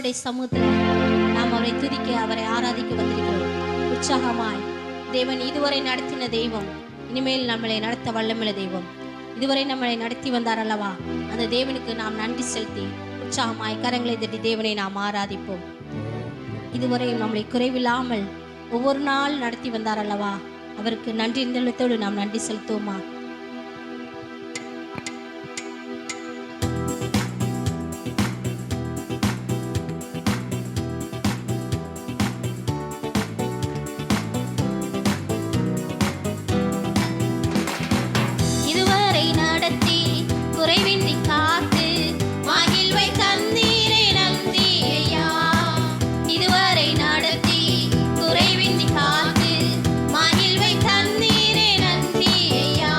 ஆண்டவருடைய சமூகத்தில் நாம் அவரை துதிக்க, அவரை ஆராதிக்க வந்திருக்கிறோம் உற்சாகமாய். தேவன் இதுவரை நடத்தின தெய்வம், இனிமேல் நம்மளை நடத்த வல்லமுள்ள தெய்வம். இதுவரை நம்மளை நடத்தி வந்தார் அல்லவா, அந்த தேவனுக்கு நாம் நன்றி செலுத்தி உற்சாகமாய் கரங்களை தட்டி தேவனை நாம் ஆராதிப்போம். இதுவரை நம்மளை குறைவில்லாமல் ஒவ்வொரு நாள் நடத்தி வந்தார் அல்லவா, அவருக்கு நன்றி நிலத்தோடு நாம் நன்றி செலுத்துவோமா? இதுவரை நடத்தி குறைவின்றி காத்து மகிழ்வை தந்தீரே நன்றி ஐயா. இதுவரை நடத்தி குறைவின்றி காத்து மகிழ்வை தந்தீரே நன்றி ஐயா.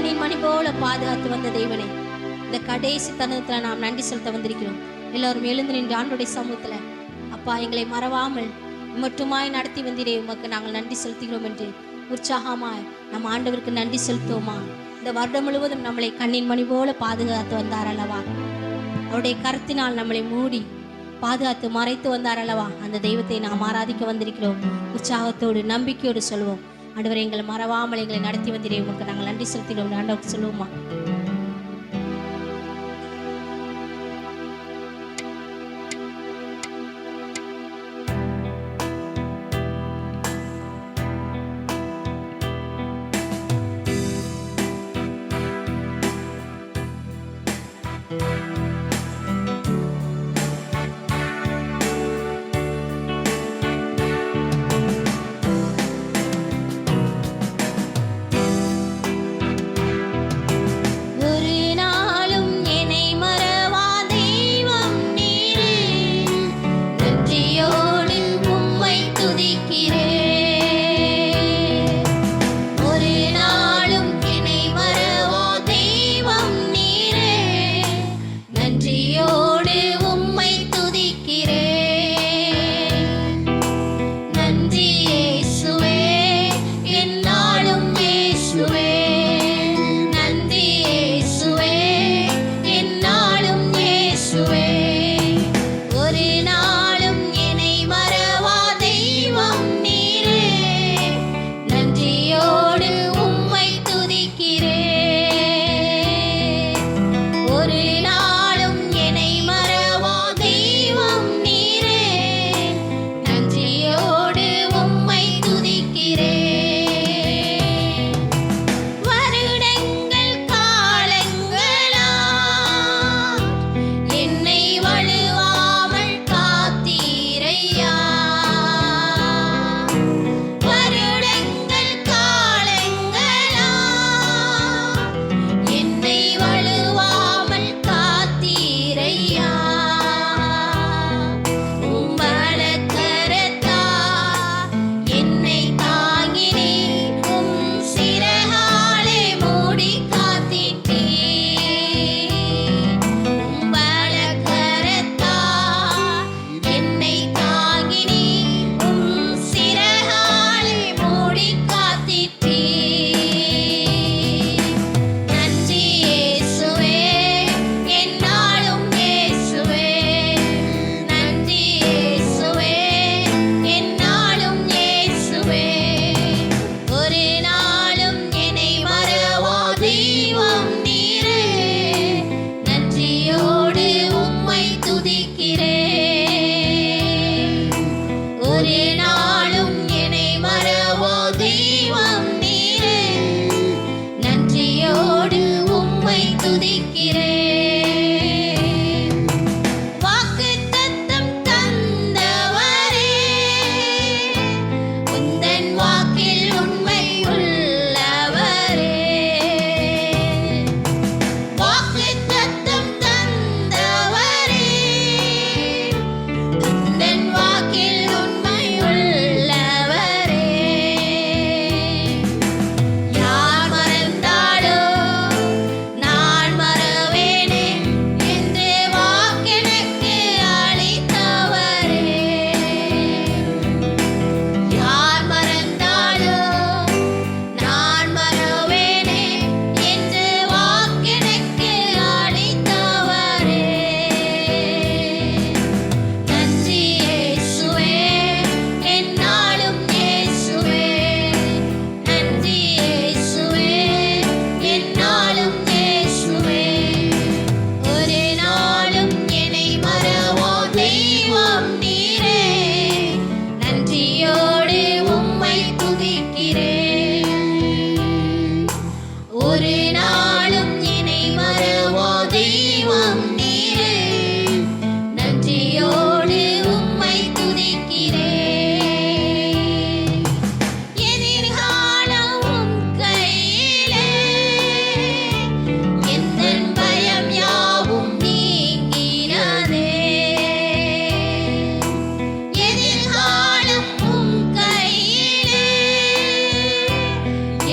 கண்ணின் மணி போல பாதுகாத்து வந்த தேவனே, இந்த கடைசி தருணத்துல நாம் நன்றி செலுத்த வந்திருக்கிறோம். எல்லோரும் எழுந்து நின்று ஆண்டோடைய சமூகத்துல, அப்பா எங்களை மறவாமல் மட்டுமாய் நடத்தி வந்தீரே, உமக்கு நாங்கள் நன்றி செலுத்துகிறோம் என்று உற்சாகமாய் நம் ஆண்டவருக்கு நன்றி செலுத்துவோமா. இந்த வருடம் முழுவதும் நம்மளை கண்ணின் மணி போல பாதுகாத்து வந்தார் அல்லவா, அவருடைய கருத்தினால் நம்மளை மூடி பாதுகாத்து மறைத்து வந்தார் அல்லவா, அந்த தெய்வத்தை நாம் ஆராதிக்க வந்திருக்கிறோம். உற்சாகத்தோடு நம்பிக்கையோடு சொல்லுவோம், ஆண்டவரை எங்களை மறவாமல் எங்களை நடத்தி வந்தீரே, உமக்கு நாங்கள் நன்றி செலுத்துகிறோம் ஆண்டவருக்கு சொல்லுவோமா.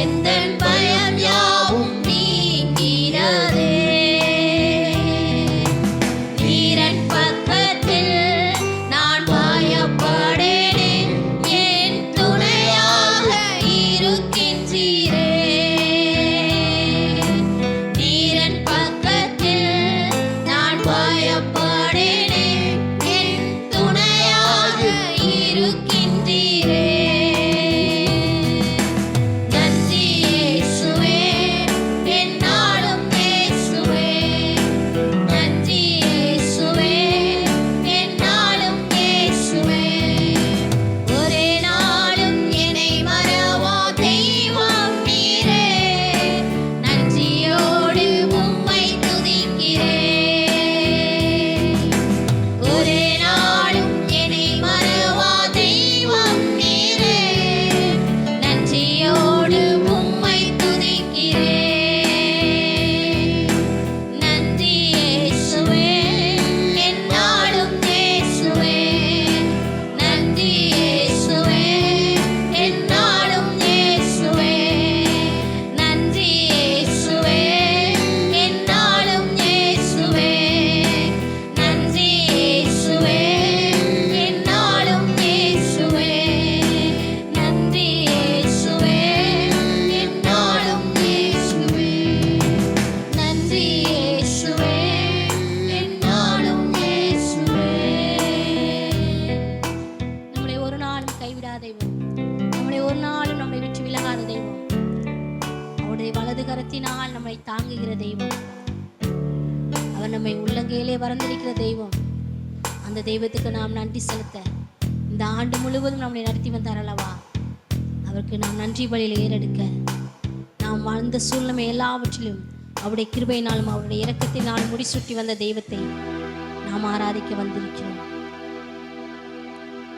எந்தன் பயம் யாவும் நீ கிருபையினால் நம்மை தாங்குகிற தெய்வம். அவர் நம்மை உள்ளங்கையிலே வளர்ந்திருக்கிற தெய்வம். அந்த தெய்வத்துக்கு நாம் நன்றி செலுத்த இந்த ஆண்டு முழுவதும் நம்மளை நடத்தி வந்தார் அல்லவா. அவருக்கு நாம் நன்றி பலியில் ஏறெடுக்க நாம் வாழ்ந்த சூழ்நிலை எல்லாவற்றிலும் அவருடைய கிருபையினாலும் அவருடைய இரக்கத்தினால் முடிசூட்டி வந்த தெய்வத்தை நாம் ஆராதிக்க வந்திருக்கிறோம்.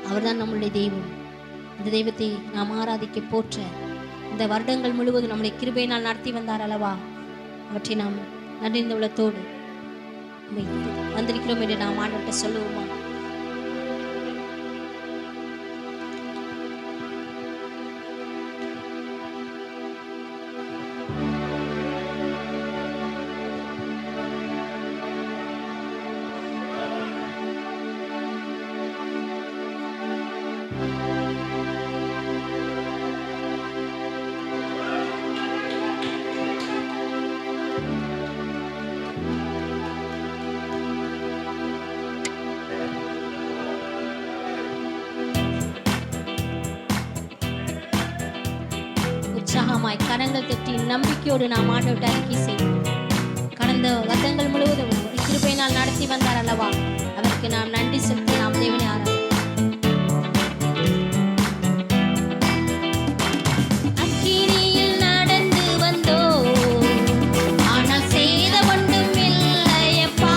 அவர்தான் நம்முடைய தெய்வம். இந்த தெய்வத்தை நாம் ஆராதிக்க போற்ற இந்த வருடங்கள் முழுவதும் நம்முடைய கிருபையினால் நடத்தி வந்தார் அல்லவா. அவற்றை நாம் நன்றிந்த உள்ளத்தோடு வந்திருக்கிறோம் என்று நாம் ஆண்டவர்கிட்ட சொல்லுவோமா? உற்சாகமாய் கரங்கள் தட்டி நம்பிக்கையோடு நாம் ஆண்டவர்கிட்ட அறிக்கை செய்வோம். கடந்த வருடங்கள் முழுவதும் கிருபையினால் நடத்தி வந்தார் அல்லவா. அவருக்கு நாம் நன்றி செலுத்தி நாம் தேவனை ஆராதிப்போம். ஆனா சேதம் ஒன்றும் இல்லையப்பா.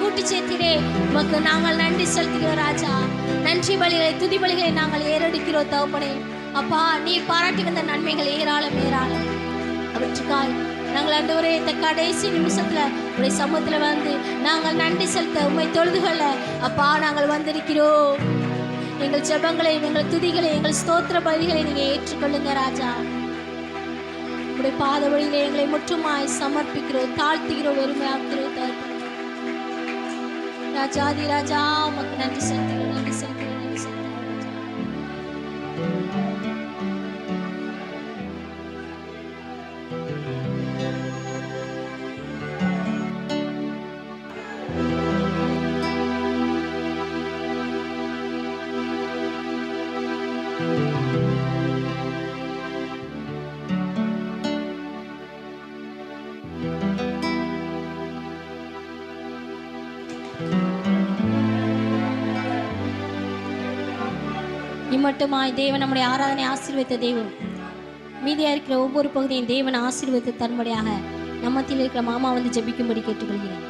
கூட்டி சேர்த்திலே உமக்கு நாங்கள் நன்றி செலுத்துகிறோம் ராஜா. நன்றி பலிகளை துதி பலிகளை நாங்கள் ஏறெடுக்கிறோம் தகப்பனே. அப்பா, நீ பாராட்டி வந்த நன்மைகள் ஏராளம் ஏராளம். அவற்றுக்காய் நாங்கள் ஆண்டவரே இந்த கடைசி நிமிஷத்துல உடைய சமூகத்துல வந்து நாங்கள் நன்றி செலுத்த உம்மை தொழுதுகொள்ள அப்பா நாங்கள் வந்திருக்கிறோம். எங்கள் ஜெபங்களை, எங்கள் துதிகளை, எங்கள் ஸ்தோத்திர பலிகளை நீங்க ஏற்றுக்கொள்ளுங்க ராஜா. உடைய பாத வழியிலே எங்களை முற்றுமாய் சமர்ப்பிக்கிறோம், தாழ்த்துகிறோம், வெறுமையாக்குகிறோம் ராஜாதி ராஜா. உமக்கு நன்றி செலுத்துகிறோம், நன்றி செலுத்துகிறோம், நன்றி செலுத்துகிறோம். இம்மட்டுமாய் தேவன் நம்முடைய ஆராதனை ஆசீர்வதித்த தெய்வம். மீதியா இருக்கிற ஒவ்வொரு பகுதியும் தேவன் ஆசீர்வதித்து தரும்படியாக நம்மத்தில் இருக்கிற மாமா வந்து ஜெபிக்கும்படி கேட்டுக்கொள்கிறேன்.